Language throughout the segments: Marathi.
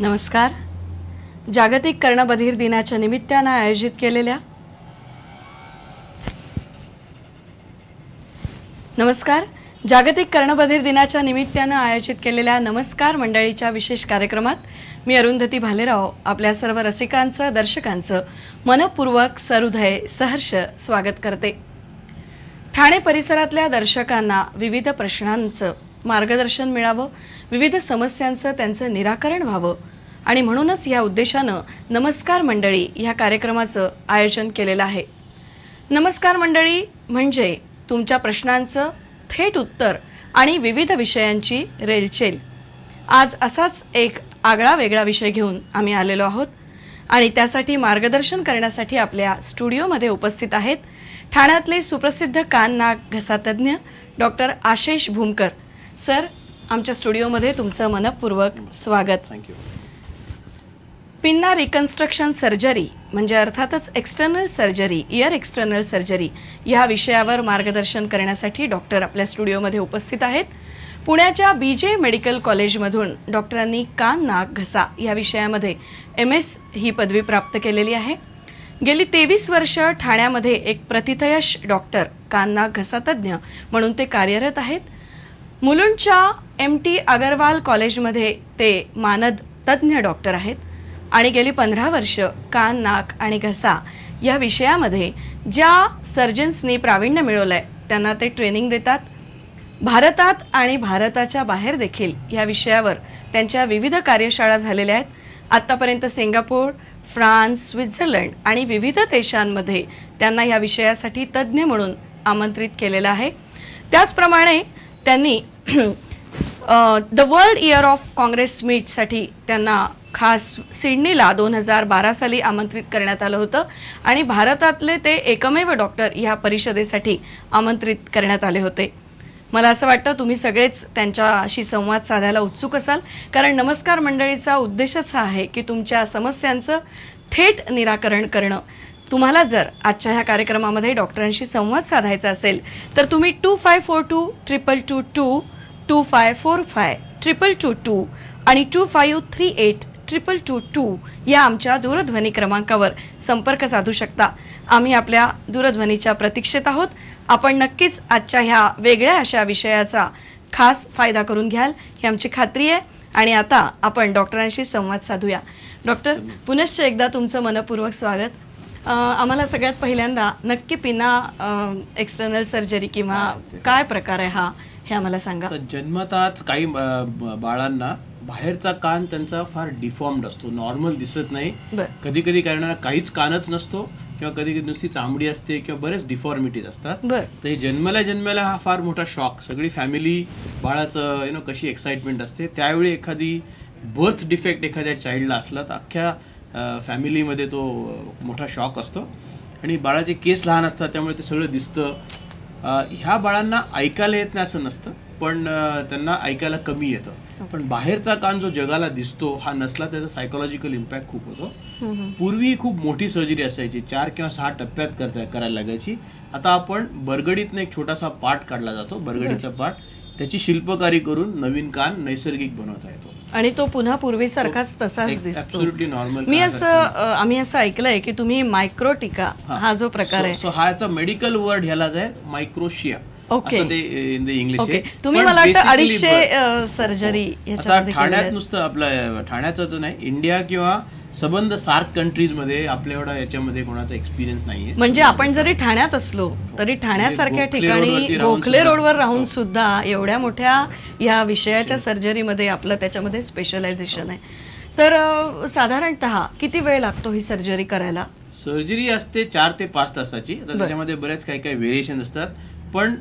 नमस्कार. जागतिक कर्णबधिर दिनाच्या निमित्तानं आयोजित केलेल्या नमस्कार मंडळीच्या विशेष कार्यक्रमात मी अरुंधती भालेराव आपल्या सर्व रसिकांचं दर्शकांचं मनपूर्वक सहृदय सहर्ष स्वागत करते. ठाणे परिसरातल्या दर्शकांना विविध प्रश्नांचं मार्गदर्शन मिळावं, विविध समस्यांचं त्यांचं निराकरण व्हावं आणि म्हणूनच या उद्देशानं नमस्कार मंडळी ह्या कार्यक्रमाचं आयोजन केलेलं आहे. नमस्कार मंडळी म्हणजे तुमच्या प्रश्नांचं थेट उत्तर आणि विविध विषयांची रेलचेल. आज असाच एक आगळा वेगळा विषय घेऊन आम्ही आलेलो आहोत आणि त्यासाठी मार्गदर्शन करण्यासाठी आपल्या स्टुडिओमध्ये उपस्थित आहेत ठाण्यातले सुप्रसिद्ध कान नाक घसा तज्ज्ञ डॉक्टर आशिष भूमकर. सर, आमच्या स्टुडिओमध्ये तुमचं मनपूर्वक स्वागत. थँक्यू. पिन्ना रिकन्स्ट्रक्शन सर्जरी म्हणजे अर्थातच external surgery, year external surgery या विषयावर मार्गदर्शन करण्यासाठी डॉक्टर आपल्या स्टुडिओमध्ये उपस्थित आहेत. पुण्याच्या BJ मेडिकल कॉलेजमधून डॉक्टरांनी कान नाक घसा या विषयामध्ये MS ही पदवी प्राप्त केलेली आहे. गेली 23 वर्ष ठाण्यामध्ये एक प्रतिथयश डॉक्टर कान नाक घसा तज्ज्ञ म्हणून ते कार्यरत आहेत. मुलुंडच्या MT अगरवाल कॉलेजमध्ये ते मानद तज्ज्ञ डॉक्टर आहेत आणि गेली 15 वर्ष कान नाक आणि घसा या विषयामध्ये ज्या सर्जन्सनी प्रावीण्य मिळवलंय त्यांना ते ट्रेनिंग देतात. भारतात आणि भारताच्या बाहेर देखील या विषयावर त्यांच्या विविध कार्यशाळा झालेल्या आहेत. आत्तापर्यंत सिंगापूर, फ्रान्स, स्वित्झर्लंड आणि विविध देशांमध्ये त्यांना या विषयासाठी तज्ज्ञ म्हणून आमंत्रित केलेलं आहे. त्याचप्रमाणे त्यांनी the world year of congress मीटसाठी त्यांना खास सिडनीला 2012 साली आमंत्रित करण्यात आलं होतं आणि भारतातले ते एकमेव डॉक्टर या परिषदेसाठी आमंत्रित करण्यात आले होते. मला असं वाटतं तुम्ही सगळेच त्यांच्याशी संवाद साधायला उत्सुक असाल, कारण नमस्कार मंडळीचा उद्देशच हा आहे की तुमच्या समस्यांचं थेट निराकरण करणं. तुम्हाला जर आजच्या ह्या कार्यक्रमामध्ये डॉक्टरांशी संवाद साधायचा असेल तर तुम्ही 2542 2222 2545 2222 आणि 2538 2222 या आमच्या दूरध्वनी क्रमांकावर संपर्क साधू शकता. आम्ही आपल्या दूरध्वनीच्या प्रतीक्षेत आहोत. आपण नक्कीच आजच्या ह्या वेगळ्या अशा विषयाचा खास फायदा करून घ्याल ही आमची खात्री आहे. आणि आता आपण डॉक्टरांशी संवाद साधूया. डॉक्टर, पुनश्च एकदा तुमचं मनपूर्वक स्वागत. आम्हाला सगळ्यात पहिल्यांदा नक्की पिना एक्सटर्नल सर्जरी किंवा काय प्रकार आहे हा, हे आम्हाला सांगा. जन्मताच काही बाळांना बाहेरचा कान त्यांचा फार डिफॉर्म्ड असतो, नॉर्मल दिसत नाही. कधी कधी कारणा काहीच कानच नसतो किंवा कधी कधी नुसती चामडी असते किंवा बरेच डिफॉर्मिटीज असतात. तर हे जन्मल्या हा फार मोठा शॉक. सगळी फॅमिली बाळाचं कशी एक्साइटमेंट असते. त्यावेळी एखादी बर्थ डिफेक्ट एखाद्या चाइल्डला असला तर अख्ख्या फॅमिलीमध्ये तो मोठा शॉक असतो. आणि बाळाचे केस लहान असतात त्यामुळे ते सगळं दिसतं. ह्या बाळांना ऐकायला येत नाही असं नसतं, पण त्यांना ऐकायला कमी येतं. पण बाहेरचा कान जो जगाला दिसतो हा नसला त्याचा सायकोलॉजिकल इम्पॅक्ट खूप होतो. पूर्वी खूप मोठी सर्जरी असायची, 4 किंवा 6 टप्प्यात करायला लागायची. आता आपण बरगडीतनं एक छोटासा पार्ट काढला जातो, बरगडीचा पार्ट, त्याची शिल्पकारी करून नवीन कान नैसर्गिक बनवता येतो आणि तो पुन्हा पूर्वीसारखाच तसाच दिसतो. Absolutely normal. आम्ही असं ऐकलंय की तुम्ही मायक्रोटिका हा जो प्रकार आहे, हा याचा मेडिकल वर्ड ह्यालाच आहे मायक्रोशिया असं ते इन द इंग्लिश आहे. तुम्ही मला वाटतं 250 सर्जरी आता ठाण्यात नुसतं आपलं ठाण्याचं नाही, इंडिया किंवा संबंध सार्क कंट्रीज मध्ये आपल्या एवढा याच्यामध्ये कोणाचा एक्सपिरियन्स नाहीये. म्हणजे आपण जरी ठाण्यात असलो तरी ठाण्यासारख्या ठिकाणी गोखले रोडवर राहून सुद्धा एवढ्या मोठ्या या विषयाच्या सर्जरीमध्ये आपलं त्याच्यामध्ये स्पेशलायझेशन आहे. तर साधारणतः किती वेळ लागतो ही सर्जरी करायला? सर्जरी असते 4 ते 5 तासाची. आता त्याच्यामध्ये बरेच काही काही व्हेरिएशन असतात. पण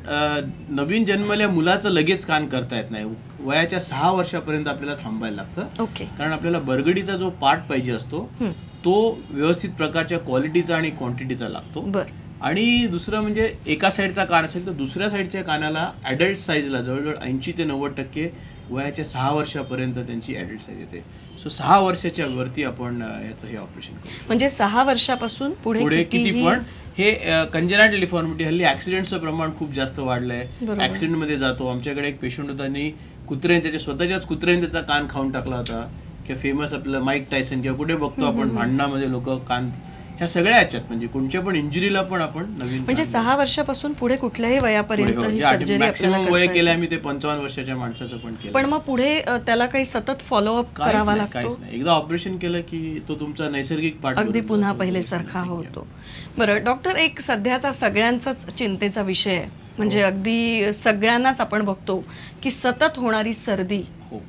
नवीन जन्मल्या मुलाचं लगेच कान करता येत नाही. वयाच्या 6 वर्षापर्यंत आपल्याला थांबायला लागतं. कारण आपल्याला बरगडीचा जो पार्ट पाहिजे असतो तो व्यवस्थित प्रकारच्या क्वालिटीचा आणि क्वांटिटीचा लागतो. आणि दुसरं म्हणजे एका साईडचा कान असेल तर दुसऱ्या साईडच्या कानाला ॲडल्ट साईजला जवळजवळ 80 ते 90% वयाच्या 6 वर्षापर्यंत त्यांची ॲडल्ट साईज येते. सो 6 वर्षाच्या वरती आपण याचं हे ऑपरेशन करू. म्हणजे 6 वर्षापासून पुढे किती पण हे कंजेनायटल डिफॉर्मिटी हल्ली ऍक्सिडेंटचं प्रमाण खूप जास्त वाढलंय. ऍक्सिडेंट मध्ये जातो. आमच्याकडे एक पेशंट होता, त्यांनी कुत्र्याने त्याच्या स्वतःच्याच कुत्र्याने त्याचा कान खाऊन टाकला होता. किंवा फेमस आपलं माईक टायसन किंवा कुठे बघतो आपण भांडणामध्ये लोक कान, ह्या सगळ्या याच्यात म्हणजे कोणत्या पण इंजुरीला पण आपण नवीन म्हणजे 6 वर्षापासून पुढे कुठल्याही वयापर्यंत ही सर्जरी मॅक्सिमम वय केलंय मी ते 55 वर्षाच्या माणसाचं पण केलं. पण मग पुढे त्याला काही सतत फॉलोअप करावा लागतो? काहीच नाही, एकदा ऑपरेशन केलं की तो तुमचा नैसर्गिक पाठ अगदी पुन्हा पहिल्यासारखा होतो. बरं डॉक्टर, एक सध्याचा सगळ्यांचाच चिंतेचा विषय आहे, म्हणजे अगदी सगळ्यांनाच आपण बघतो की सतत होणारी सर्दी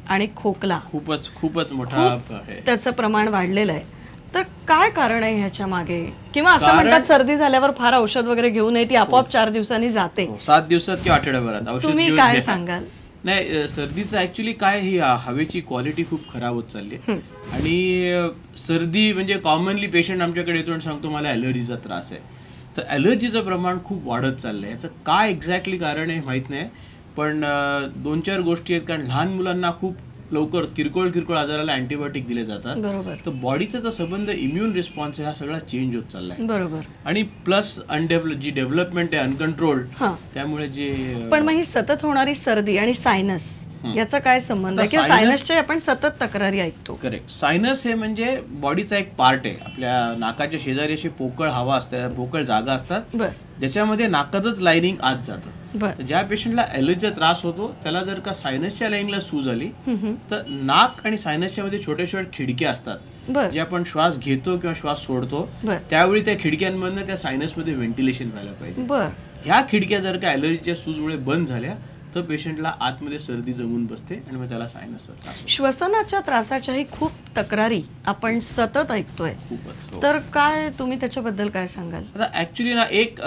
आणि खोकला खूपच मोठा आहे, त्याचं प्रमाण वाढलेलं आहे. तर काय कारण आहे ह्याच्या मागे? किंवा असं म्हणतात सर्दी झाल्यावर फार औषध वगैरे घेऊ नये, ती आपोआप 4 दिवसांनी जाते. 7 दिवसात किंवा आठवड्याभरात औषध. तुम्ही काय सांगाल? नाही, सर्दीचं ऍक्च्युली काय, ही हवेची क्वालिटी खूप खराब होत चालली आहे. आणि सर्दी म्हणजे कॉमनली पेशंट आमच्याकडे येतो आणि सांगतो मला ॲलर्जीचा त्रास आहे. तर ॲलर्जीचं प्रमाण खूप वाढत चाललंय. याचं काय एक्झॅक्टली कारण आहे माहित नाही, पण 2-4 गोष्टी आहेत. कारण लहान मुलांना खूप लवकर किरकोळ आजाराला अँटीबायोटिक दिले जातात. बरोबर. तर बॉडीचा जो संबंध इम्युन रिस्पॉन्स आहे हा सगळा चेंज होत चाललाय. बरोबर. आणि प्लस जी डेव्हलपमेंट आहे अनकंट्रोल्ड, त्यामुळे जे पण मग ही सतत होणारी सर्दी आणि सायनस याचा काय संबंध आहे? किंवा सायनसच्या आपण सतत तक्रारी ऐकतो. करेक्ट. सायनस हे म्हणजे बॉडीचा एक पार्ट आहे. आपल्या नाकाच्या शेजारी अशी पोकळ हवा असते, पोकळ जागा असतात, ज्याच्यामध्ये नाकाचंच लाइनिंग आत जातं. ज्या पेशंटला ॲलर्जीचा त्रास होतो त्याला जर का सायनसच्या लाईनला सूज आली तर नाक आणि सायनसच्या मध्ये छोट्या छोट्या खिडक्या असतात, जे आपण श्वास घेतो किंवा श्वास सोडतो त्यावेळी त्या खिडक्यांमधनं त्या सायनसमध्ये व्हेंटिलेशन व्हायला पाहिजे. ह्या खिडक्या जर का ॲलर्जीच्या सूजमुळे बंद झाल्या तर पेशंटला आतमध्ये सर्दी जमून बसते आणि मग त्याला सायनसचा त्रास होतो. श्वसनाच्या त्रासाच्याही खूप तक्रारी आपण सतत ऐकतोय. तर काय तुम्ही त्याच्याबद्दल काय सांगाल? आता ऍक्च्युली ना, एक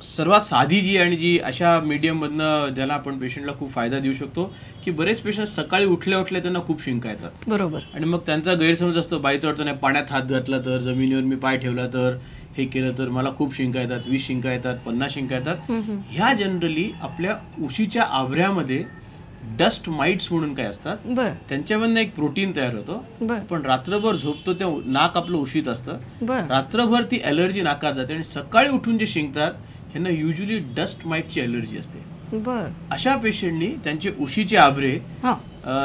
सर्वात साधी जी आणि जी अशा मीडियम मधनं ज्याला आपण पेशंटला खूप फायदा देऊ शकतो, की बरेच पेशंट सकाळी उठल्या त्यांना खूप शिंका येतात. बरोबर. आणि मग त्यांचा गैरसमज असतो, बाईचं अडचण आहे, पाण्यात हात घातला तर, जमिनीवर मी पाय ठेवला तर, हे केलं तर मला खूप शिंका येतात, 20 शिंका येतात, 50 शिंका येतात. ह्या जनरली आपल्या उशीच्या आभऱ्यामध्ये डस्ट माइट्स म्हणून काय असतात, त्यांच्यामधनं एक प्रोटीन तयार होतो. पण रात्रभर झोपतो त्या नाक आपलं उशीत असतं, रात्रभर ती ॲलर्जी नाकात जाते आणि सकाळी उठून जे शिंकतात ह्यांना युजली डस्ट माइटची ॲलर्जी असते. अशा पेशंटनी त्यांचे उशीचे आभरे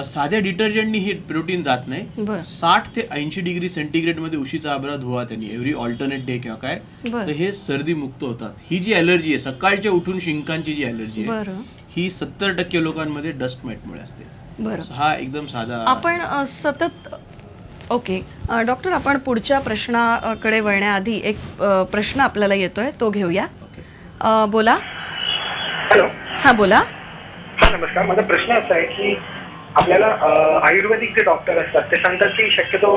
साध्या डिटर्जंटनी हे प्रोटीन जात नाही, 60 ते 80 डिग्री सेंटीग्रेड मध्ये उशीचा आभरा धुवा त्यांनी एव्हरी ऑल्टरनेट डे किंवा काय, तर हे सर्दी मुक्त होतात. ही जी ॲलर्जी आहे सकाळच्या उठून शिंकांची जी ॲलर्जी आहे ही 70% लोकांमध्ये डस्ट माइटमुळे असते. हा एकदम साधा. आपण सतत ओके डॉक्टर, आपण पुढच्या प्रश्नाकडे वळण्याआधी एक प्रश्न आपल्याला येतोय तो घेऊया. बोला. हॅलो. हा बोला. हा नमस्कार. माझा प्रश्न असा आहे की आपल्याला आयुर्वेदिक जे डॉक्टर असतात ते सांगतात की शक्यतो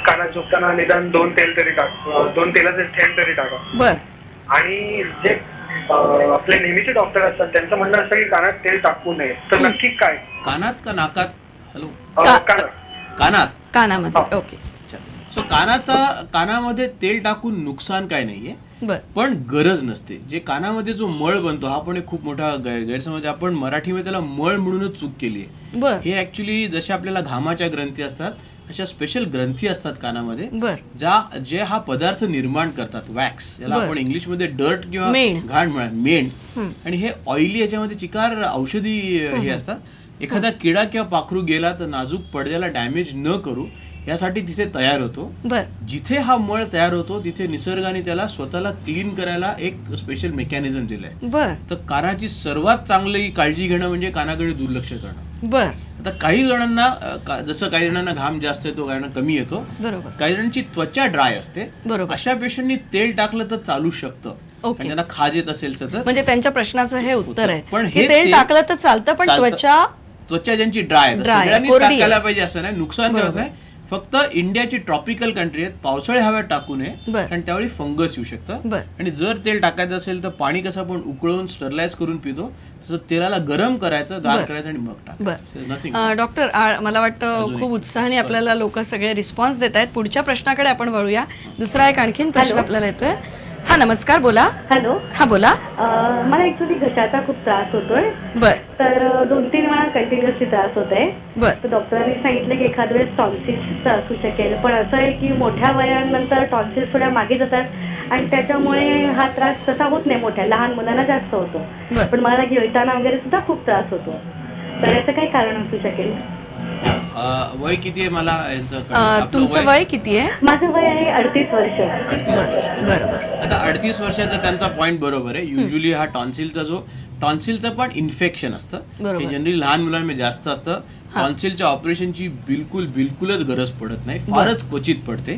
कानात झोपताना निदान 2 तेलाचे थेंब तरी टाका. बर. आणि जे आपले नेहमीचे डॉक्टर असतात त्यांचं म्हणणं असतं की कानात तेल टाकू नये. तर नक्की काय? कानात का नाकात? हॅलो. कानात. कानामध्ये. ओके. सो कानामध्ये तेल टाकून नुकसान काय नाहीये, पण गरज नसते. जे कानामध्ये जो मळ बनतो हा पण एक खूप मोठा गैरसमज. आपण मराठीमध्ये त्याला मळ म्हणूनच चूक केली आहे. हे ऍक्च्युली जशा आपल्याला घामाच्या ग्रंथी असतात अशा स्पेशल ग्रंथी असतात कानामध्ये, जे हा पदार्थ निर्माण करतात, वॅक्स, याला आपण इंग्लिशमध्ये डर्ट किंवा घाण मेण. आणि हे ऑइली, याच्यामध्ये चिकार औषधी हे असतात. एखादा किडा किंवा पाखरू गेला तर नाजूक पडद्याला डॅमेज न करू यासाठी तिथे तयार होतो. जिथे हा मळ तयार होतो तिथे निसर्गाने त्याला स्वतःला क्लीन करायला एक स्पेशल मेकॅनिझम दिलंय. तर कानाची सर्वात चांगली काळजी घेणं म्हणजे कानाकडे दुर्लक्ष करणं. आता काही जणांना, जसं काही जणांना घाम जास्त येतो, काही जणांना कमी येतो, काही जणांची त्वचा ड्राय असते, अशा पेशंटनी तेल टाकलं तर चालू शकतं. त्यांना खाज येत असेल सतत, म्हणजे त्यांच्या प्रश्नाचं हे उत्तर आहे. पण हे तेल टाकलं तर चालतं, पण त्वचा ज्यांची ड्राय आहे सगळ्यांनी टाकायला पाहिजे असं नाही, नुकसान करत नाही. फक्त इंडियाची ट्रॉपिकल कंट्री आहेत, पावसाळी हव्यात टाकू नये, कारण त्यावेळी फंगस येऊ शकतं. आणि जर तेल टाकायचं असेल तर पाणी कसं आपण उकळून स्टरलाइज करून पितो तसं तेलाला गरम करायचं, गार करायचं आणि मग टाकायचं. डॉक्टर, मला वाटतं खूप उत्साहाने आपल्याला लोक सगळे रिस्पॉन्स देत आहेत. पुढच्या प्रश्नाकडे आपण वळूया. दुसरा एक आणखीन प्रश्न आपल्याला येतोय. हा नमस्कार, बोला. हॅलो. हा बोला. मला ऍक्च्युली घशाचा खूप त्रास होतोय. तर 2-3 वेळा कंटिन्युअसली त्रास होतोय. तर डॉक्टरांनी सांगितलं की एखाद वेळेस टॉन्सिल्स असू शकेल, पण असं आहे की मोठ्या वयानंतर टॉन्सिल्स थोड्या मागे जातात आणि त्याच्यामुळे हा त्रास तसा होत नाही, मोठ्या लहान मुलांना जास्त होतो. पण मला गिळताना वगैरे सुद्धा खूप त्रास होतो. तर याचं काही कारण असू शकेल? वय किती आहे मला यांचं तुमचं वय किती आहे? माझं वय आहे 38 वर्ष. 38 वर्ष. बरोबर. आता 38 वर्षाचा त्यांचा पॉईंट बरोबर आहे. युजली हा टॉन्सिलचं पण इन्फेक्शन असतं हे जनरली लहान मुलांमध्ये जास्त असतं. टॉन्सिलच्या ऑपरेशनची बिलकुलच गरज पडत नाही, फारच क्वचित पडते.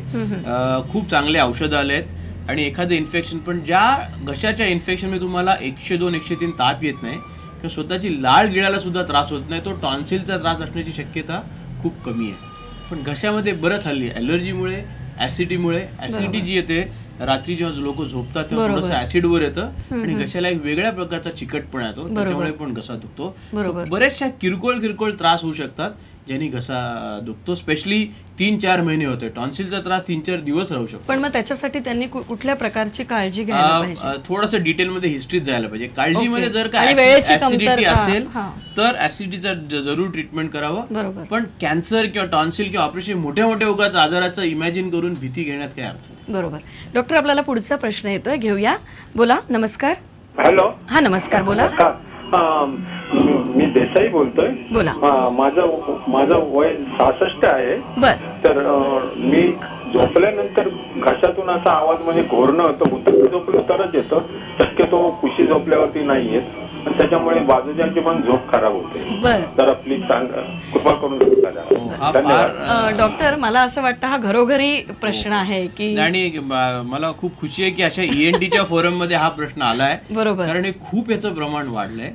खूप चांगले औषधं आले आहेत आणि एखादं इन्फेक्शन पण ज्या घशाच्या इन्फेक्शनमध्ये तुम्हाला 102-103 ताप येत नाही किंवा स्वतःची लाळ गिळायला सुद्धा त्रास होत नाही, तो टॉन्सिलचा त्रास असण्याची शक्यता खूप कमी आहे. पण घशामध्ये बरंच हल्ली ॲलर्जीमुळे, ऍसिडिटी जी येते रात्री जेव्हा लोक झोपतात तेव्हा थोडंसं ऍसिडवर येतं आणि घशाला एक वेगळ्या प्रकारचा चिकटपणा येतो, त्याच्यामुळे पण घसा दुखतो. बरेचशा किरकोळ त्रास होऊ शकतात ज्यांनी घसा दुखतो. स्पेशली 3-4 महिने होते. टॉन्सिलचा त्रास 3-4 दिवस राहू शकतो. पण मग त्याच्यासाठी त्यांनी कुठल्या प्रकारची काळजी घ्यायला पाहिजे? थोडंसं डिटेलमध्ये हिस्ट्रीत जायला पाहिजे. काळजीमध्ये जर का ऍसिडिटी असेल तर ऍसिडिटीचा जरूर ट्रीटमेंट करावं. पण कॅन्सर किंवा टॉन्सिल किंवा ऑपरेशन मोठ्या उगाच आजाराचं इमॅजिन करून भीती घेण्यात काय अर्थ नाही. बरोबर. डॉक्टर, आपल्याला पुढचा प्रश्न येतोय, घेऊया. बोला. नमस्कार. हॅलो. हा, नमस्कार. बोला. मी देसाई बोलतोय. बोला. माझं वय 66 आहे. बर. तर मी झोपल्यानंतर घशातून असा आवाज म्हणजे घोरणं होतं. झोपलं तरच येतं, शक्यतो कुशी झोपल्यावरती नाही येत. त्याच्यामुळे बाजूच्यांची पण झोप खराब होते. तर प्लीज कृपा करून डॉक्टर, मला असं वाटतं हा घरोघरी प्रश्न आहे की, आणि मला खूप खुशी आहे की अशा ENTच्या फोरम मध्ये हा प्रश्न आलाय. बरोबर. कारण हे खूप याचं प्रमाण वाढलंय.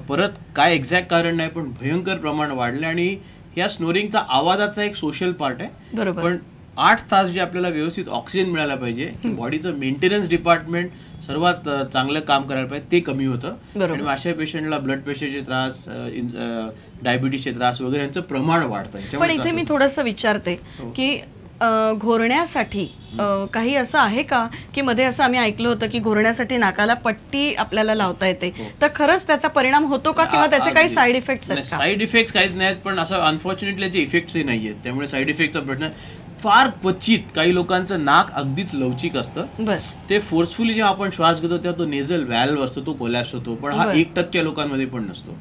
परत काय एक्झॅक्ट कारण नाही पण भयंकर प्रमाण वाढलंय आणि या स्नोरिंगचा आवाजाचा एक सोशल पार्ट आहे. बरोबर. पण 8 तास जे आपल्याला व्यवस्थित ऑक्सिजन मिळायला पाहिजे, बॉडीचं मेंटेनन्स डिपार्टमेंट सर्वात चांगलं काम करायला पाहिजे, ते कमी होतं. आणि अशा पेशंटला ब्लड प्रेशरचे त्रास, डायबिटीसचे त्रास वगैरे यांचं प्रमाण वाढतं. पण इथे मी थोडंसं विचारते की घोरण्यासाठी काही असं आहे का की मध्ये असं आम्ही ऐकलं होतं की घोरण्यासाठी नाकाला पट्टी आपल्याला लावता येते, तर खरंच त्याचा परिणाम होतो का किंवा त्याचे काही साईड इफेक्ट्स आहेत? साईड इफेक्ट्स काहीच नाहीत, पण असं अनफॉर्च्युनेटली याचे इफेक्ट्सही नाही आहेत. त्यामुळे साईड इफेक्टचा प्रश्न फार क्वचित. काही लोकांचं नाक अगदीच लवचिक असतं, ते फोर्सफुली जेव्हा आपण श्वास घेतो तेव्हा तो नेझल व्हॅल्व्ह असतो, तो कोलॅप्स होतो. पण हा 1% लोकांमध्ये पण नसतो.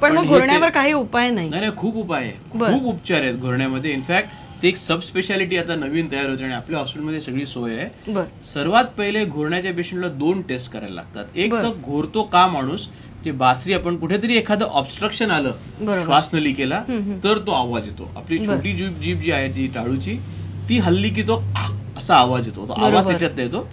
पण मग घोरण्यावर काही उपाय नाही? खूप उपाय आहे, खूप उपचार आहेत घोरण्यामध्ये. इनफॅक्ट ते एक सब स्पेशालिटी आता नवीन तयार होते आणि आपल्या हॉस्पिटलमध्ये सगळी सोय आहे. सर्वात पहिले घोरण्याच्या पेशंटला 2 टेस्ट करायला लागतात. एक तर घोरतो का माणूस, जे बासरी आपण कुठेतरी एखादं ऑब्स्ट्रक्शन आलं श्वास नलिकेला तर तो आवाज येतो. आपली छोटी जीभ जी आहे ती टाळूची, ती हल्ली की तो असा आवाज येतो, तो आवाज त्याच्यात येतो.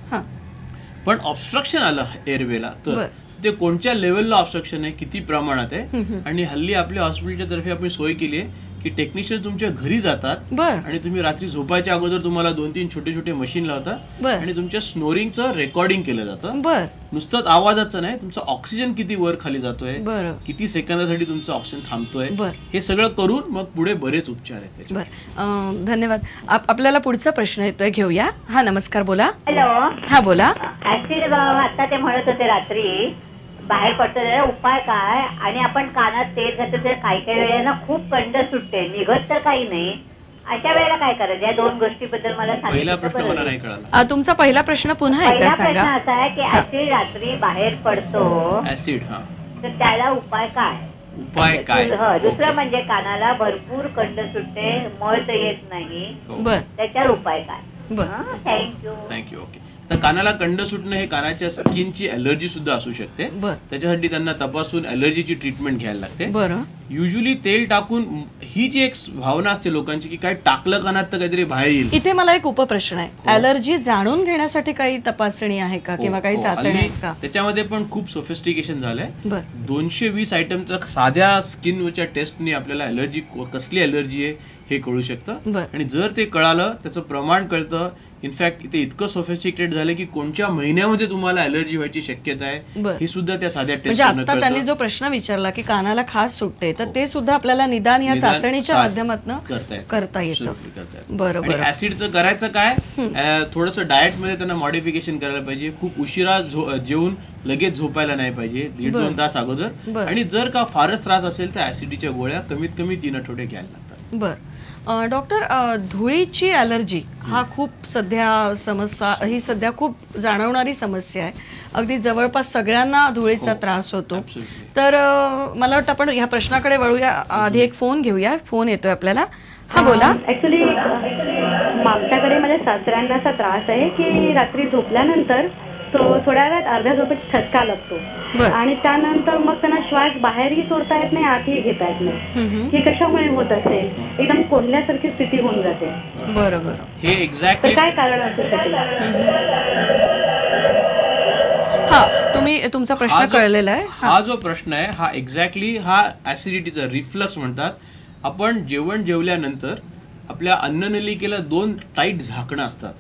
पण ऑब्स्ट्रक्शन आलं एअरवेला तर ते कोणत्या लेवलला ऑब्स्ट्रक्शन आहे, किती प्रमाणात आहे. आणि हल्ली आपल्या हॉस्पिटलच्या तर्फे आपण सोय केली आहे की टेक्निशियन तुमच्या घरी जातात आणि तुम्ही रात्री झोपायच्या अगोदर तुम्हाला 2-3 छोटे मशीन लावतात आणि तुमच्या स्नोरिंगचं रेकॉर्डिंग केलं जातं. नुसतंच आवाजाचं नाही, तुमचं ऑक्सिजन किती वर खाली जातोय, किती सेकंदासाठी तुमचं ऑक्सिजन थांबतोय, हे सगळं करून मग पुढे बरेच उपचार आहेत. धन्यवाद. आपल्याला पुढचा प्रश्न येतोय, घेऊया. हा, नमस्कार. बोला. हॅलो. हा, बोला. ऍसिड आता ते म्हणत होते रात्री बाहेर पडतो, उपाय काय? आणि आपण कानात तेल घालतो तर काही वेळेला खूप कंड सुटते, निघत तर काही नाही, अशा वेळेला काय करायचं? या 2 गोष्टीबद्दल मला सांगा. तुमचा पहिला प्रश्न पुन्हा एकदा सांगा. पहिला प्रश्न असा आहे की ऍसिड रात्री बाहेर पडतो, ऍसिड, तर त्याला उपाय काय? दुसरं म्हणजे कानाला भरपूर कंड सुटते, मळ तर येत नाही, त्याच्यावर उपाय काय? थँक्यू. ओके. तर कानाला कंड सुटणं हे कानाच्या स्किनची अलर्जी सुद्धा असू शकते. त्याच्यासाठी त्यांना तपासून अलर्जीची ट्रीटमेंट घ्यायला लागते. युजली तेल टाकून, ही जी एक भावना असते लोकांची की काय टाकलं कानात तर काहीतरी बाहेर येईल. इथे मला एक उपप्रश्न आहे, अलर्जी जाणून घेण्यासाठी काही तपासणी आहे का किंवा काही चाचणी आहेत का? त्याच्यामध्ये पण खूप सोफिस्टिकेशन झालंय. 220 आयटमच्या साध्या स्किनच्या टेस्टने आपल्याला अलर्जी, कसली अलर्जी आहे हे कळू शकतं. आणि जर ते कळालं, त्याचं प्रमाण कळतं. इनफॅक्ट इथे इतकं सोफिस्टिकेटेड झालं की कोणत्या महिन्यामध्ये तुम्हाला अलर्जी व्हायची शक्यता आहे हे सुद्धा त्या साध्या टेस्ट. म्हणजे आता त्यांनी जो प्रश्न विचारला की कानाला खास सुटते, तर ते सुद्धा आपल्याला निदान या चाचणीच्या माध्यमातून करता येतं. बरोबर. ऍसिडचं करायचं काय, थोडंसं डाएट मध्ये त्यांना मॉडिफिकेशन करायला पाहिजे. खूप उशिरा जेवून लगेच झोपायला नाही पाहिजे, 1.5-2 तास अगोदर. आणि जर का फारच त्रास असेल तर ऍसिडीच्या गोळ्या कमीत कमी 3 आठवडे घ्यायला लागतात. डॉक्टर, धुळीची ॲलर्जी हा खूप ही सध्या खूप जाणवणारी समस्या आहे. अगदी जवळपास सगळ्यांना धुळीचा त्रास होतो. तर मला वाटतं आपण ह्या प्रश्नाकडे वळूया. आधी एक फोन घेऊया. फोन येतोय आपल्याला. हा बोला. ऍक्च्युली आमच्याकडे माझ्या सासऱ्यांना असा त्रास आहे की रात्री झोपल्यानंतर तो थोड्या वेळात अर्ध्या झोपेत ठसका लागतो आणि त्यानंतर मग त्यांना श्वास बाहेरही सोडता येत नाही, आतही घेता येत नाही. हे कशामुळे होत असेल? एकदम कोंडल्यासारखी स्थिती होऊन जाते. बरोबर. हे एक्झॅक्टली काय कारण असू शकेल? हा, तुम्ही तुमचा प्रश्न कळलेला आहे. हा जो प्रश्न आहे हा एक्झॅक्टली हा ऍसिडिटीचा रिफ्लक्स म्हणतात. आपण जेवण जेवल्यानंतर आपल्या अन्ननलिकेला 2 टाईट झाकणं असतात.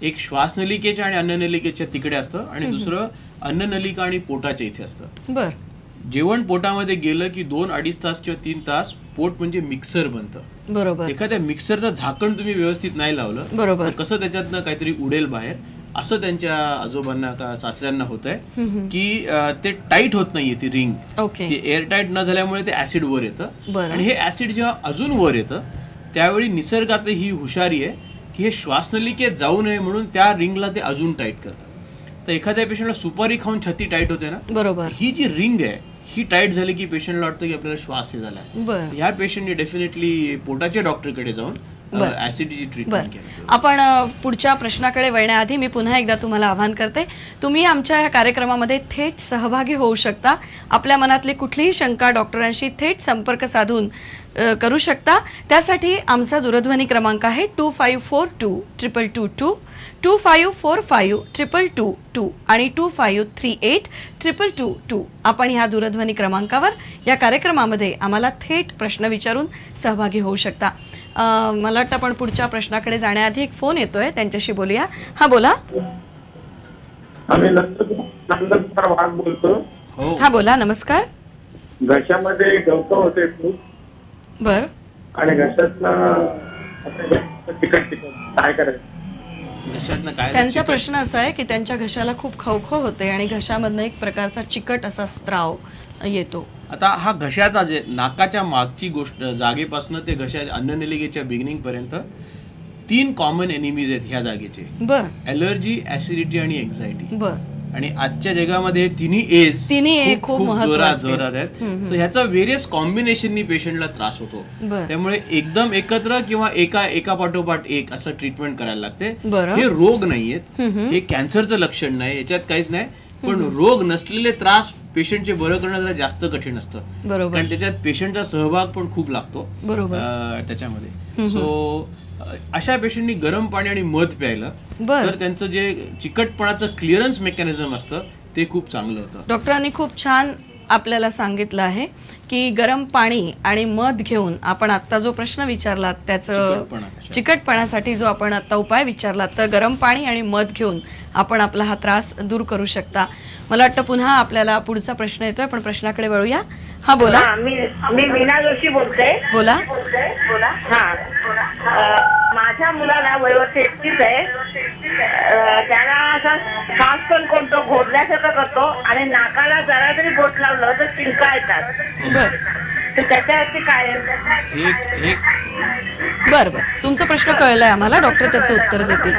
एक श्वासनलिकेच्या आणि अन्ननलिकेच्या तिकडे असतं आणि दुसरं अन्ननलिका आणि पोटाच्या इथे असतं. बर. जेवण पोटामध्ये गेलं की 2-2.5 तास किंवा 3 तास पोट म्हणजे मिक्सर बनतं. बरोबर. एखाद्या मिक्सरचं झाकण तुम्ही व्यवस्थित नाही लावलं बरोबर, तर कसं त्याच्यातनं काहीतरी उडेल बाहेर. असं त्यांच्या आजोबांना का सासऱ्यांना होत आहे की ते टाईट होत नाहीये ती रिंग. ती एअर टाईट न झाल्यामुळे ते ऍसिड वर येतं आणि हे ऍसिड जेव्हा अजून वर येतं त्यावेळी निसर्गाचं ही हुशारी आहे की हे श्वासनलिकेत जाऊ नये म्हणून त्या रिंगला ते अजून टाईट करतं. तर एखाद्या पेशंटला सुपारी खाऊन छाती टाईट होते ना, बरोबर, ही जी रिंग आहे ही टाईट झाली की पेशंटला वाटतं की आपल्याला श्वास हे झालाय. ह्या पेशंटने डेफिनेटली पोटाच्या डॉक्टरकडे जाऊन ऍसिडिटीची ट्रीटमेंट केली. आपण पुढच्या प्रश्नाकडे वळण्याआधी मी पुन्हा एकदा तुम्हाला आवाहन करते, तुम्ही आमच्या या कार्यक्रमामध्ये थेट सहभागी होऊ शकता. आपल्या मनातली कुठलीही शंका डॉक्टरांशी थेट संपर्क साधून करू शकता. त्यासाठी आमचा दूरध्वनी क्रमांक आहे 25422222, 25452222 आणि 25382222. आपण ह्या दूरध्वनी क्रमांकावर या कार्यक्रमामध्ये आम्हाला थेट प्रश्न विचारून सहभागी होऊ शकता. मला वाटतं आपण पुढच्या प्रश्नाकडे जाण्याआधी एक फोन येतोय, त्यांच्याशी बोलूया. हा बोला. बोलतो. हा बोला. नमस्कार. घशामध्ये गवत होते खूप. बर. आणि घशातनं काय करायचं? त्यांचा प्रश्न असा आहे की त्यांच्या घशाला खूप खवखव होते आणि घशामधनं एक प्रकारचा चिकट असा स्त्राव येतो. आता हा घशाचा जे नाकाच्या मागची गोष्ट जागेपासून ते घशाच्या अन्ननलिकेच्या बिगिनिंग पर्यंत 3 कॉमन एनिमीज आहेत ह्या जागेचे. बर. ॲलर्जी, ऍसिडिटी आणि एन्झायटी. बर. आणि आजच्या जगामध्ये तिन्ही ए खूप जोरात आहेत. सो ह्याचा व्हेरियस कॉम्बिनेशननी पेशंटला त्रास होतो. त्यामुळे एकदम एकत्र किंवा एका पाठोपाठ एक असं ट्रीटमेंट करायला लागते. हे रोग नाहीयेत, हे कॅन्सरचं लक्षण नाही, याच्यात काहीच नाही. पण रोग नसलेले त्रास पेशंटचे बरं करणं जरा जास्त कठीण असतं, कारण त्याच्यात पेशंटचा सहभाग पण खूप लागतो त्याच्यामध्ये. सो अशा पेशंटनी गरम पाणी आणि मध प्यायलं तर त्यांचं जे चिकटपणाचं क्लिअरन्स मेकॅनिझम असतं ते खूप चांगलं होतं. डॉक्टरांनी खूप छान आपल्याला सांगितलं आहे की गरम पाणी आणि मध घेऊन आपण आता जो प्रश्न विचारलात त्याचं चिकटपणासाठी जो आपण आता उपाय विचारलात, तर गरम पाणी आणि मध घेऊन आपण आपला हा त्रास दूर करू शकता. मला वाटतं पुन्हा आपल्याला पुढचा प्रश्न येतोय, पण प्रश्नाकडे वळूया. हा बोला. मी मीना जोशी बोलते. बोला. हा, माझ्या मुलाला वय 33 आहे. त्याला असा श्वास पण कोणतो घोटल्यासारखं करतो आणि नाकाला जरा जरी बोट लावलं तर शिंका येतात. तर त्याच्यावरती काय? बर बर, तुमचा प्रश्न कळलाय आम्हाला. डॉक्टर त्याचं उत्तर देतील.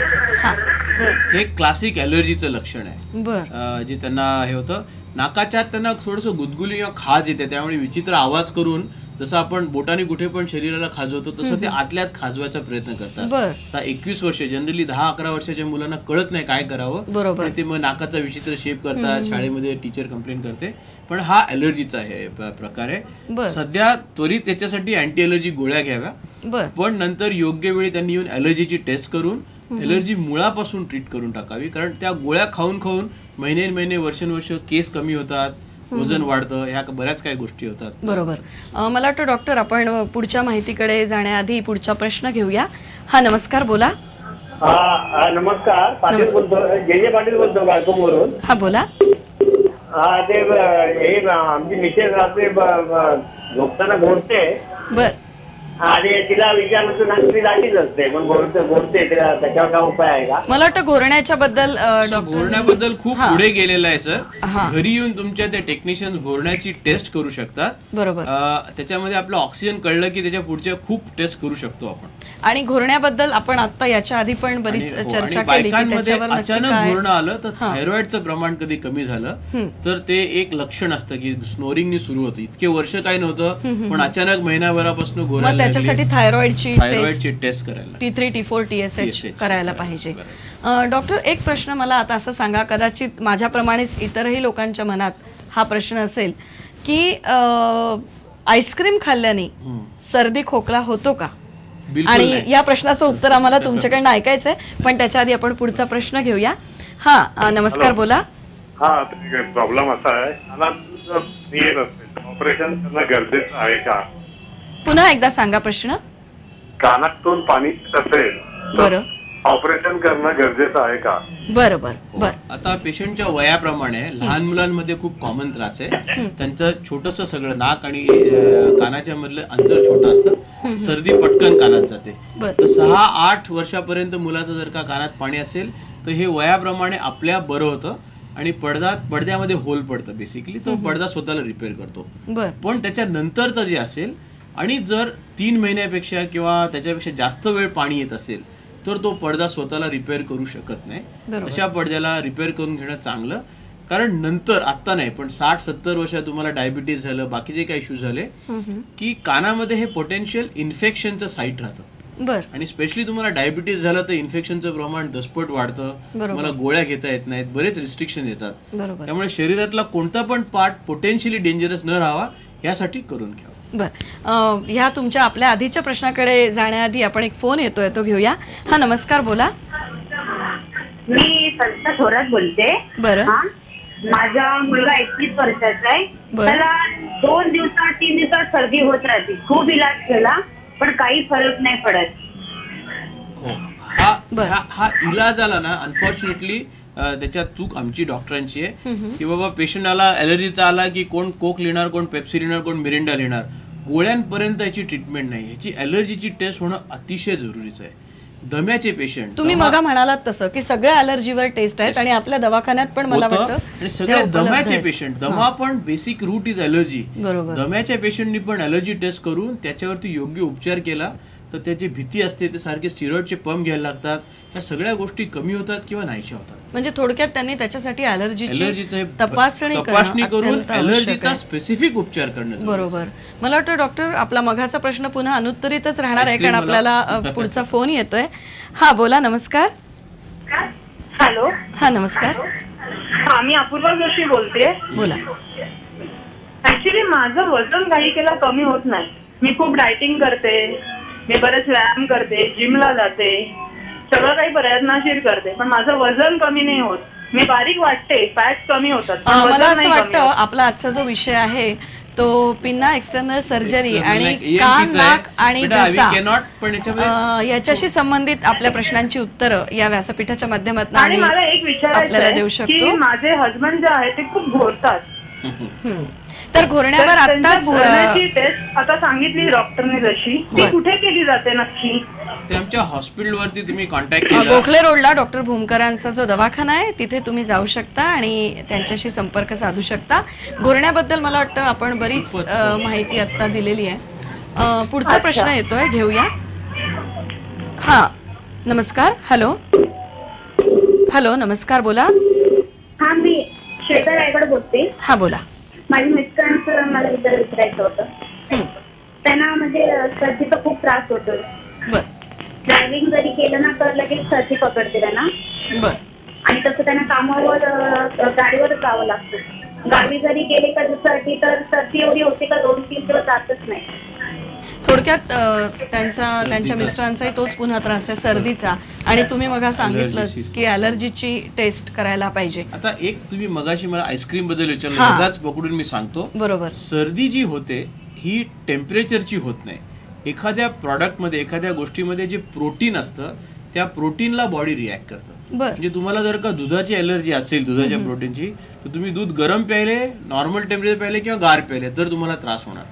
हे क्लासिक ॲलर्जीचं लक्षण आहे. जे त्यांना हे होतं नाकाच्यात, त्यांना थोडंसं गुदगुली किंवा खाज येते, त्यामुळे विचित्र आवाज करून जसं आपण बोटाने कुठे पण शरीराला खाजवतो तसं ते आतल्यात खाजवायचा प्रयत्न करतात. आता 21 वर्ष, जनरली 10-11 वर्षाच्या मुलांना कळत नाही काय करावं, ते मग नाकाचा विचित्र शेप करतात. शाळेमध्ये टीचर कंप्लेंट करते. पण हा ॲलर्जीचा प्रकार आहे. सध्या त्वरित त्याच्यासाठी अँटी ॲलर्जी गोळ्या घ्याव्या, पण नंतर योग्य वेळी त्यांनी येऊन ॲलर्जीची टेस्ट करून ॲलर्जी मुळापासून ट्रीट करून टाकावी. कारण त्या गोळ्या खाऊन खाऊन महिने वर्षानुवर्ष केस कमी होतात, वजन वाढतं, ह्या बऱ्याच काही गोष्टी होतात. बरोबर. मला वाटतं डॉक्टर आपण पुढच्या माहितीकडे जाण्याआधी पुढचा प्रश्न घेऊया. हा नमस्कार. बोला. नमस्कार. पाटील बोलतो, जे पाटील बोलतो गायकवाडवरून. हा बोला. ते आमची मिसेस रात्री झोपताना घोटते. बर. आणि तिला विचारलं तर सांगते जातीच असते, पण घोरते तिला, त्याच्यावर काय उपाय आहे का? मला वाटतं घोरण्याच्या बद्दल घोरण्याबद्दल खूप पुढे गेलेला आहे सर. घरी येऊन तुमच्या त्या टेक्निशियन घोरण्याची टेस्ट करू शकतात. बरोबर. त्याच्यामध्ये आपलं ऑक्सिजन कळलं की त्याच्या पुढच्या खूप टेस्ट करू शकतो आपण. आणि घोरण्याबद्दल आपण आता याच्या आधी पण बरीच चर्चा केली. बायकांमध्ये अचानक घोरणं आलं तर थायरॉइडचं प्रमाण कधी कमी झालं तर ते एक लक्षण असतं की स्नोरिंगनी सुरू होतं. इतके वर्ष काही नव्हतं, पण अचानक महिनाभरापासून घोरायला त्याच्यासाठी थायरॉइडची टेस्ट करायला T3 T4 TSH करायला पाहिजे. डॉक्टर, एक प्रश्न मला आता असं सांगा, कदाचित माझ्याप्रमाणेच इतरही लोकांच्या मनात हा प्रश्न असेल की आईस्क्रीम खाल्ल्याने सर्दी खोकला होतो का? आणि या प्रश्नाचं उत्तर आम्हाला तुमच्याकडनं ऐकायचंय, पण त्याच्या आधी आपण पुढचा प्रश्न घेऊया. हा, नमस्कार, बोला. हा, प्रॉब्लेम असा आहे, ऑपरेशन करणं गरजेचं आहे का? पुन्हा एकदा सांगा प्रश्न. कानातून पाणी असेल, बरं, ऑपरेशन करणं गरजेचं आहे का? बरोबर. बर, आता पेशंटच्या वयाप्रमाणे लहान मुलांमध्ये खूप कॉमन त्रास आहे. त्यांचं छोटस सगळं नाक आणि कानाच्या मधलं अंतर छोटं असतं, सर्दी पटकन कानात जाते. तर 6-8 वर्षापर्यंत मुलाचं जर का कानात पाणी असेल तर हे वयाप्रमाणे आपल्या बरं होतं आणि पडद्यामध्ये होल पडतं. बेसिकली तो पडदा स्वतःला रिपेअर करतो. पण त्याच्या नंतरचं जे असेल आणि जर 3 महिन्यापेक्षा किंवा त्याच्यापेक्षा जास्त वेळ पाणी येत असेल तर तो पडदा स्वतःला रिपेअर करू शकत नाही. अशा पडद्याला रिपेअर करून घेणं चांगलं, कारण नंतर आत्ता नाही पण 60-70 वर्षात तुम्हाला डायबिटीज झालं, बाकीचे काही इश्यू झाले की कानामध्ये हे पोटेन्शियल इन्फेक्शनचं साईट राहतं. आणि स्पेशली तुम्हाला डायबिटीज झालं तर इन्फेक्शनचं प्रमाण दसपट वाढतं, तुम्हाला गोळ्या घेता येत नाहीत, बरेच रिस्ट्रिक्शन येतात. त्यामुळे शरीरातला कोणता पण पार्ट पोटेन्शियली डेंजरस न राहावा यासाठी करून घ्यावा. बर, ह्या तुमच्या आपल्या आधीच्या प्रश्नाकडे जाण्याआधी आपण एक फोन येतोय, तो घेऊया. हा, नमस्कार, बोला. मी संस्था थोरात बोलते. बरं. माझा मुलगा 21 वर्षाचा आहे. त्याला 2 दिवसात 3 दिवसात सर्दी होत राहते. खूप इलाज केला पण काही फरक नाही पडत. हा इलाज आला ना, अनफॉर्च्युनेटली त्याच्यात चूक आमची डॉक्टरांची आहे की बाबा पेशंटला ॲलर्जीचा आला की कोण कोक लिहिणार, कोण पेप्सी लिहिणार, कोण मिरिंडा लिहिणार. गोळ्यांपर्यंत याची ट्रीटमेंट नाही. याची ॲलर्जीची टेस्ट होणं अतिशय जरुरीचं आहे. दम्याचे पेशंट, तुम्ही मग म्हणालात तसं की सगळ्या ॲलर्जीवर टेस्ट आहेत आणि आपल्या दवाखान्यात पण मला वाटतं, आणि सगळे दम्याचे पेशंट, दमा पण बेसिक रूट इज ॲलर्जी. दम्याच्या पेशंटनी पण ॲलर्जी टेस्ट करून त्याच्यावरती योग्य उपचार केला तर त्याची भीती असते, ते सारखे स्टिरॉइडचे पंप घ्यायला लागतात, या सगळ्या गोष्टी कमी होतात किंवा नाहीशा होतात. म्हणजे थोडक्यात त्यांनी त्याच्यासाठी ॲलर्जीची तपासणी करून ॲलर्जीचा स्पेसिफिक उपचार करणं. बरोबर. मला वाटतं डॉक्टर, आपला मगाचा प्रश्न पुन्हा अनुत्तरितच राहणार आहे कारण आपल्याला पुढचा फोन येतोय. हा, बोला. नमस्कार. हॅलो. हा, नमस्कार. हा, मी अपूर्वा जोशी बोलते. बोला. ऍक्च्युली माझं वजन काही केला कमी होत नाही. मी खूप डायटिंग करते, मी बरेच व्यायाम करते, जिमला जाते, सगळं काही प्रयत्नशील करते, पण माझं वजन कमी नाही होत. मी बारीक वाटते, फॅट कमी होतात. मला असं वाटतं आपला आजचा जो विषय आहे तो पिन्ना एक्सटर्नल सर्जरी आणि कान, नाक आणि घसा याच्याशी संबंधित आपल्या प्रश्नांची उत्तरं या व्यासपीठाच्या माध्यमातून आणि मला एक विचारायचं देऊ शकतो. माझे हजबंड जे आहे ते खूप घोरतात. तर घोरण्यावर आताच टेस्ट आता सांगितली डॉक्टरने जशी, ती कुठे केली जाते नक्की? ते आमच्या हॉस्पिटलवरती तुम्ही कॉन्टॅक्ट केला, गोखले रोडला डॉक्टर भूमकरांचा जो दवाखाना आहे तिथे तुम्ही जाऊ शकता आणि त्यांच्याशी संपर्क साधू शकता. घोरण्याबद्दल मला वाटतं आपण बरीच माहिती आता दिलेली आहे. पुढचा प्रश्न येतोय, घेऊया. हा, नमस्कार. हॅलो. हॅलो, नमस्कार, बोला. हा, मी श्वेता रायगड बोलते. हा, बोला. माझ्या मिस्टरांचं मला विचारायचं होतं. त्यांना म्हणजे सर्दीचा खूप त्रास होतो. ड्रायव्हिंग जरी केलं ना तर लगेच सर्दी पकडते त्यांना. आणि तसं त्यांना कामावर गाडीवरच जावं लागतं. गाडी जरी गेले कधीसाठी तर सर्दी एवढी होते का 2-3 दिवस जातच नाही. थोडक्यात त्यांच्या मिस्टरांचाही तोच पुन्हा त्रास आहे सर्दीचा, आणि तुम्ही मग सांगितलं की ॲलर्जीची टेस्ट करायला पाहिजे. आता एक तुम्ही मगाशी मला आईस्क्रीम बद्दल विचारलं, माझाच पकडून मी सांगतो. बरोबर. सर्दी जी होते ही टेम्परेचरची होत नाही. एखाद्या प्रॉडक्टमध्ये, एखाद्या गोष्टीमध्ये जे प्रोटीन असतं त्या प्रोटीनला बॉडी रिॲक्ट करतं. म्हणजे तुम्हाला जर का दुधाची ॲलर्जी असेल, दुधाच्या प्रोटीनची, तर तुम्ही दूध गरम प्यायले, नॉर्मल टेम्परेचर प्यायले किंवा गार प्यायले तर तुम्हाला त्रास होणार.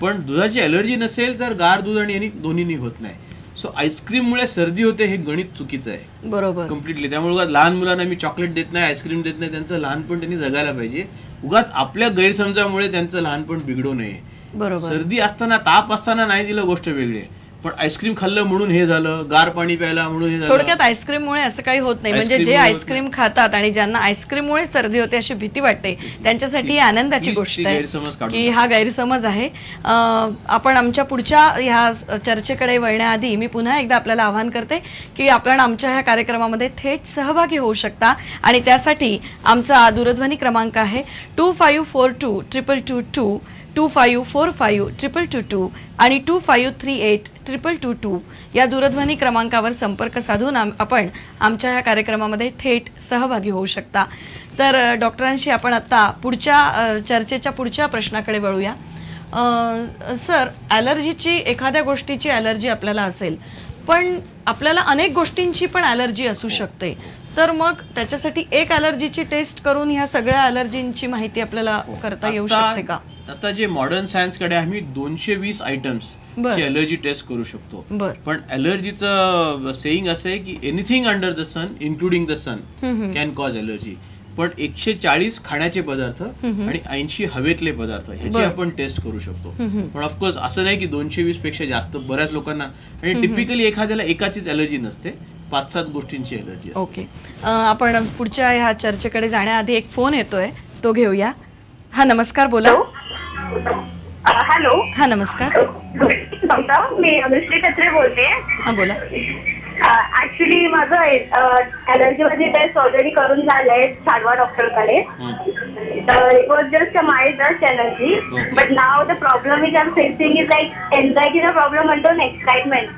पण दुधाची अलर्जी नसेल तर गार दूध आणि यांनी दोन्हीनी होत नाही. सो आईस्क्रीममुळे सर्दी होते हे गणित चुकीचं आहे. बरोबर, कम्प्लिटली. त्यामुळे लहान मुलांना मी चॉकलेट देत नाही, आईस्क्रीम देत नाही, त्यांचं लहानपण त्यांनी जगायला पाहिजे. उगाच आपल्या गैरसमजामुळे त्यांचं लहानपण बिघडू नये. बरोबर, सर्दी असताना ताप असताना नाही दिलं गोष्ट वेगळी, पण आईस्क्रीम खाल्लं म्हणून हे झालं, गार पाणी प्यायला म्हणून हे झालं. थोडक्यात आईस्क्रीममुळे असं काही होत नाही. म्हणजे जे आईस्क्रीम खातात आणि ज्यांना आईस्क्रीममुळे सर्दी होते अशी भीती वाटते त्यांच्यासाठी ही आनंदाची गोष्ट आहे की हा गैरसमज आहे. आपण आमच्या पुढच्या ह्या चर्चेकडे वळण्याआधी मी पुन्हा एकदा आपल्याला आवाहन करते की आपण आमच्या ह्या कार्यक्रमामध्ये थेट सहभागी होऊ शकता आणि त्यासाठी आमचा दूरध्वनी क्रमांक आहे 25422222 25452222 आणि 25382222 या दूरध्वनी क्रमांकावर संपर्क साधून आपण आमच्या ह्या कार्यक्रमामध्ये थेट सहभागी होऊ शकता. तर डॉक्टरांशी आपण आता पुढच्या चर्चेच्या पुढच्या प्रश्नाकडे वळूया. सर, ॲलर्जीची एखाद्या गोष्टीची ॲलर्जी आपल्याला असेल पण आपल्याला अनेक गोष्टींची पण ॲलर्जी असू शकते, तर मग त्याच्यासाठी एक ॲलर्जीची टेस्ट करून ह्या सगळ्या ॲलर्जींची माहिती आपल्याला करता येऊ शकते का? आता जे मॉडर्न सायन्स कडे आम्ही 220 आयटम्स ची अलर्जी टेस्ट करू शकतो. पण अलर्जीचं सेईंग असं आहे की anything under the sun including the sun can cause allergy. पण 140 खाण्याचे पदार्थ आणि 80 हवेतले पदार्थ ह्याची आपण टेस्ट करू शकतो. पण ऑफकोर्स असं नाही की 220 पेक्षा जास्त. बऱ्याच लोकांना आणि टिपिकली एखाद्याला एकाचीच अलर्जी नसते, 5-7 गोष्टींची अलर्जी. ओके, आपण पुढच्या ह्या चर्चेकडे जाण्याआधी एक फोन येतोय, तो घेऊया. हा, नमस्कार, बोला. हॅलो. हा, नमस्कार. मी अनुश्री खत्रे बोलते. हा, बोला. ऍक्च्युली माझं ॲलर्जीची टेस्ट ऑलरेडी करून झालंय छाडवा डॉक्टरकडे. तर it was just a mild dust allergy, but now the problem is I am facing is like एन्झायटीचा प्रॉब्लेम म्हणतो ना, एक्साइटमेंट.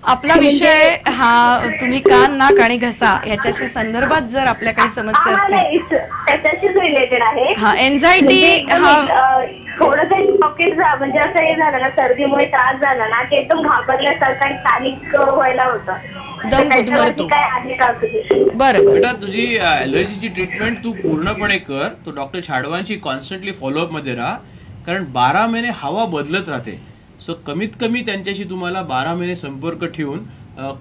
आपला विषय हा तुम्ही कान, नाक आणि घसा याच्याच्या संदर्भात जर आपल्या काही समस्या असतील त्याच्याशीच रिलेटेड आहे. हा, एन्झायटी हा थोडंसं पॉकेट म्हणजे असं हे झालं ना, सर्दीमुळे त्रास झाला ना की एकदम घाबरल्यासारखं आणि पॅनिक व्हायला होतं. दम गुदमरतो. काय आहे का? बरं बेटा, तुझी अलर्जीची ट्रीटमेंट तू पूर्णपणे कर. तो डॉक्टर छाडवांची कॉन्स्टंटली फॉलोअप मध्ये राहा, कारण 12 महिने हवा बदलत राहते. सो कमीत कमी त्यांच्याशी तुम्हाला 12 महिने संपर्क ठेवून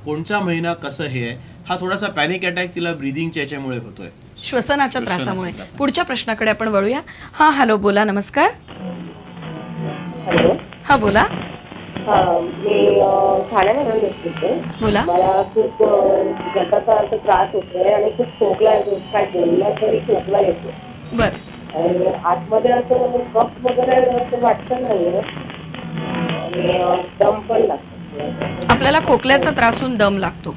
कोणता महिना कसं हे आहे. हा थोडासा पॅनिक अटॅक तिला ब्रीदिंगच्या याच्यामुळे होतोय, श्वसनाच्या त्रासामुळे. पुढच्या प्रश्नाकडे आपण वळूया. हा, हॅलो, बोला. नमस्कार. हॅलो. हा, बोला. मी ठाण्यामध्ये असते. बोला. मला खूप घशाचा त्रास होतोय आणि खूप खोकला येतो. काय बोलण्यात तरी खोकला येतो. बरं. आणि आतमध्ये असं कफ वगैरे असं वाटतं नाहीये. दम पण लागतो. आपल्याला खोकल्याचा त्रास होऊन दम लागतो.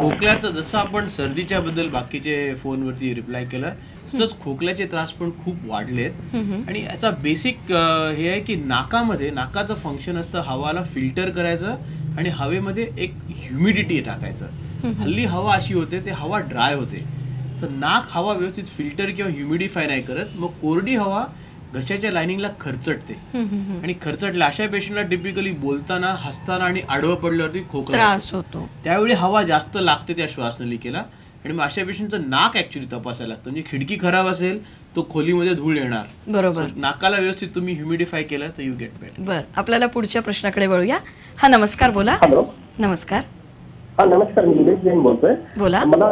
खोकल्याचं जसं आपण सर्दीच्या बद्दल बाकीचे फोनवरती रिप्लाय केलं, तसंच खोकल्याचे त्रास पण खूप वाढलेत. आणि याचा बेसिक हे आहे की नाकाचं फंक्शन असतं हवाला फिल्टर करायचं आणि हवेमध्ये एक ह्युमिडिटी टाकायचं. हल्ली हवा अशी होते, ते हवा ड्राय होते, तर नाक हवा व्यवस्थित फिल्टर किंवा ह्युमिडिफाय नाही करत. मग कोरडी हवा घशाच्या लाइनिंगला खरचटते आणि खरचटल्या अशा पेशंटला टिपिकली बोलताना, हसताना आणि आडवं पडल्यावरती खोकला त्रास होतो. त्यावेळी हवा जास्त लागते त्या श्वासनलिकेला आणि मग अशा पेशंटचं नाक ऍक्च्युली तपासायला लागतं. म्हणजे खिडकी खराब असेल तो खोलीमध्ये धूळ येणार. बरोबर. नाकाला व्यवस्थित तुम्ही ह्युमिडिफाय केलं तर यू गेट बेटर. बरं, आपल्याला पुढच्या प्रश्नाकडे वळूया. हा, नमस्कार, बोला. हॅलो. नमस्कार. हा, नमस्कार. मी निलेश जैन बोलतोय. बोला. मला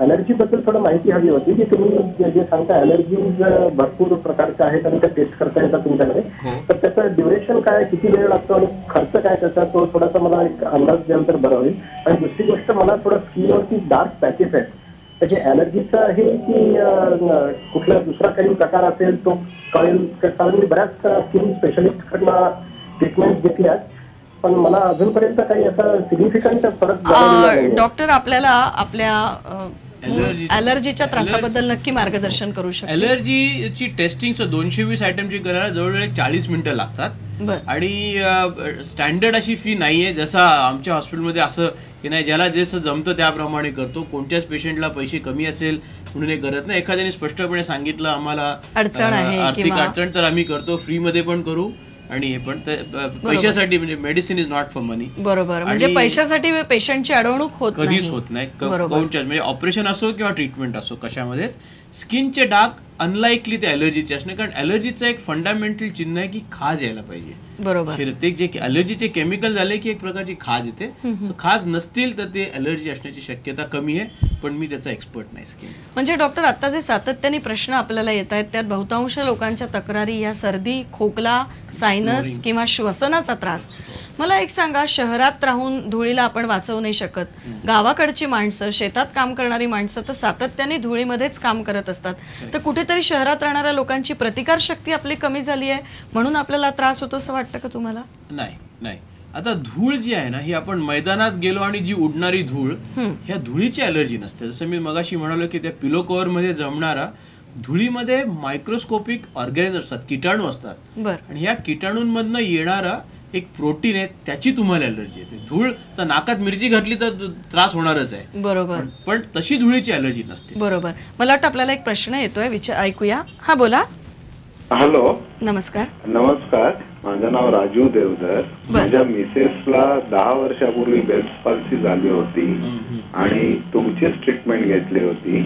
अलर्जी बद्दल थोडं माहिती हवी होती की तुम्ही जे सांगता अलर्जीज भरपूर प्रकारचे आहेत आणि त्या टेस्ट करता येतात तुमच्याकडे, तर त्याचं ड्युरेशन काय, किती वेळ लागतो आणि खर्च काय त्याचा, तो थोडासा मला एक अंदाज द्याल तर बरं होईल. आणि दुसरी गोष्ट, मला थोडं स्किनवरती डार्क पॅचेस आहेत, त्याचे अलर्जीचं आहे की कुठला दुसरा काही प्रकार असेल तो कळेल. कारण मी बऱ्याच स्किन स्पेशलिस्टकडनं ट्रीटमेंट घेतल्यात, पण मला अजूनपर्यंत काही असं सिग्निफिकंट फरक. डॉक्टर आपल्याला आपल्या अलर्जीच्या त्रासाबद्दल नक्की मार्गदर्शन करू शकतो. अलर्जीची टेस्टिंग 220 आयटमची करायला जवळजवळ 40 मिनिटं लागतात आणि स्टँडर्ड अशी फी नाहीये. जसं आमच्या हॉस्पिटलमध्ये असं की नाही, ज्याला जसं जमतं त्याप्रमाणे करतो. कोणत्याच पेशंटला पैसे कमी असेल म्हणून हे करत नाही. एखाद्याने स्पष्टपणे सांगितलं आम्हाला आर्थिक अडचण तर आम्ही करतो, फ्री मध्ये पण करू. आणि हे पण पैशासाठी, म्हणजे मेडिसिन इज नॉट फॉर मनी. बरोबर. म्हणजे पैशासाठी पेशंटची अडवणूक कधीच होत नाही. म्हणजे ऑपरेशन असो किंवा ट्रीटमेंट असो, कशामध्येच स्किनचे डाग अनलाइकली ते ॲलर्जीचे असणे, कारण ॲलर्जीचं एक फंडामेंटल चिन्ह आहे की खाज यायला पाहिजे. बरोबर. ते जे ॲलर्जीचे केमिकल झाले की एक प्रकारची खाज येते. सो खाज नसतील तर ते ॲलर्जी असण्याची शक्यता कमी आहे, पण मी त्याचा एक्सपर्ट नाही स्किनचा. म्हणजे डॉक्टर, आता जे सातत्याने प्रश्न आपल्याला येत आहेत त्यात बहुतांश लोकांच्या तक्रारी या सर्दी, खोकला, सायनस किंवा श्वसनाचा त्रास. मला एक सांगा, शहरात राहून धुळीला आपण वाचवू नाही शकत. गावाकडची माणसं, शेतात काम करणारी माणसं तर सातत्याने धुळीमध्येच काम करत असतात. तर कुठेतरी शहरात राहणाऱ्या लोकांची प्रतिकारशक्ती आपली कमी झाली आहे म्हणून आपल्याला त्रास होतो असं वाटतं का तुम्हाला? नाही. आता धूळ जी आहे ना, ही आपण मैदानात गेलो आणि जी उडणारी धूळ, ह्या धुळीची ॲलर्जी नसते. जसं मी मगाशी म्हणालो की त्या पिलो कव्हर मध्ये जमणारा धुळीमध्ये मायक्रोस्कोपिक ऑर्गॅनिझम असतात, किटाणू असतात. आणि ह्या किटाणूंमधनं येणारा एक प्रोटीन आहे, त्याची तुम्हाला ॲलर्जी येते. धूळ तर नाकात मिरची घातली तर त्रास होणारच आहे. बरोबर. पण तशी धुळीची ॲलर्जी नसते. बरोबर. मला वाटतं आपल्याला एक प्रश्न येतोय, ऐकूया. हा, बोला. हॅलो. नमस्कार. माझं नाव राजू देवधर. माझ्या मिसेसला 10 वर्षापूर्वी बेल्स पाल्सी झाली होती आणि तुमचीच ट्रीटमेंट घेतली होती.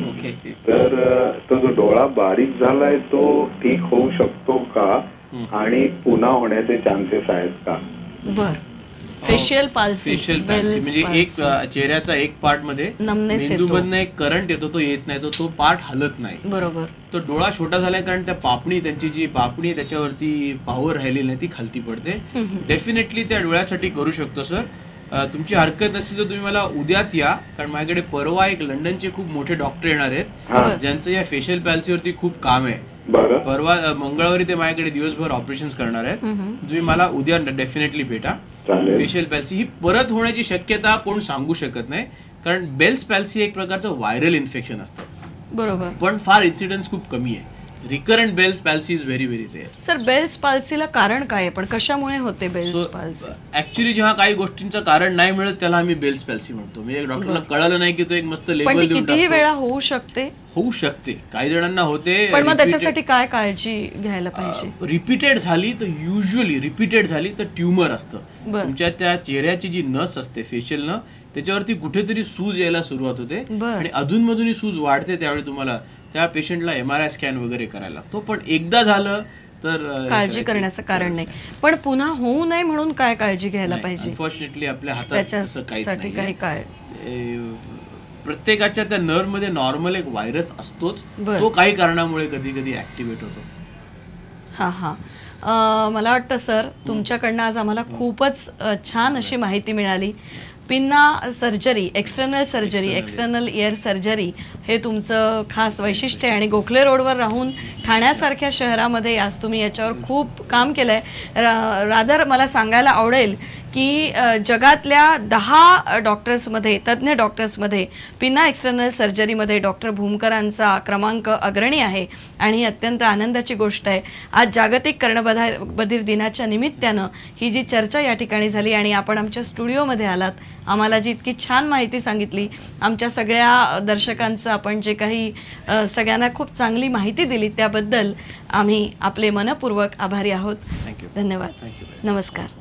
तर तो जो डोळा बारीक झालाय तो ठीक होऊ शकतो का आणि पुन्हा होण्याचे चान्सेस आहेत का? बर. फेशियल पाल्सी म्हणजे एक चेहऱ्याचा एक पार्ट मध्ये मेंदूमधनं एक करंट येतो, तो येत नाही, तो पार्ट हलत नाही. बरोबर. तो डोळा छोटा झालाय कारण त्या त्यांची जी पापणी आहे त्याच्यावरती पॉवर राहिलेली नाही, ती खालती पडते. डेफिनेटली त्या डोळ्यासाठी करू शकतो सर. तुमची हरकत नसेल तर तुम्ही मला उद्याच या, कारण माझ्याकडे परवा एक लंडनचे खूप मोठे डॉक्टर येणार आहेत ज्यांचं या फेशियल पॅल्सीवरती खूप काम आहे. परवा मंगळवारी ते माझ्याकडे दिवसभर ऑपरेशन करणार आहेत. तुम्ही मला उद्या डेफिनेटली भेटा. फेशियल पॅल्सी ही परत होण्याची शक्यता कोण सांगू शकत नाही, कारण बेल्स पॅल्सी एक प्रकारचं व्हायरल इन्फेक्शन असतं. बरोबर. पण फार इन्सिडेंट खूप कमी आहे. Recurrent Bell's palsy is very very rare. Sir, Bell's पाल्सीला कारण काय आहे, पण कशामुळे होते बेल्स पाल्सी? ऍक्च्युली जेव्हा काही गोष्टींचं कारण नाही मिळत त्याला आम्ही बेल्स पॅल्सी म्हणतो. म्हणजे डॉक्टरला कळलं नाही की तो एक मस्त लेबल देऊन कितीही वेळा होऊ शकते. काही जणांना होते. पण मग त्याच्यासाठी काय काळजी घ्यायला पाहिजे? रिपीटेड झाली तर युजली ट्युमर असतं. तुमच्या त्या चेहऱ्याची जी नस असते, फेशियल न, त्याच्यावरती कुठेतरी सूज यायला सुरुवात होते आणि अधूनमधून सूज वाढते. त्यावेळी तुम्हाला त्या पेशंटला MRI स्कॅन वगैरे करायला लागतो. पण एकदा झालं तर काळजी करण्याचं कारण नाही. पण पुन्हा होऊ नये म्हणून काय काळजी घ्यायला पाहिजे? अनफॉर्च्युनेटली आपल्या हातात असं काहीच नाही. काय प्रत्येकाच्या त्या नर्व मध्ये नॉर्मल एक व्हायरस असतोच, तो काही कारणामुळे कधी कधी ऍक्टिव्हेट होतो. मला वाटतं सर, तुमच्याकडनं आज आम्हाला खूपच छान अशी माहिती मिळाली. Pinna surgery, external year surgery हे तुमचं खास वैशिष्ट्य आहे आणि गोखले रोडवर राहून ठाण्यासारख्या शहरामध्ये आज तुम्ही याच्यावर खूप काम केलंय. रादर मला सांगायला आवडेल की जगातल्या 10 डॉक्टर्समध्ये, तज्ज्ञ डॉक्टर्समध्ये पिन्ना एक्सटर्नल सर्जरीमध्ये डॉक्टर भूमकरांचा क्रमांक अग्रणी आहे आणि ही अत्यंत आनंदाची गोष्ट आहे. आज जागतिक कर्णबधिर दिनाच्या निमित्तानं ही जी चर्चा या ठिकाणी झाली आणि आपण आमच्या स्टुडिओमध्ये आलात, आम्हाला जी इतकी छान माहिती सांगितली, आमच्या सगळ्या दर्शकांचं आपण जे काही सगळ्यांना खूप चांगली माहिती दिली त्याबद्दल आम्ही आपले मनपूर्वक आभारी आहोत. धन्यवाद. नमस्कार.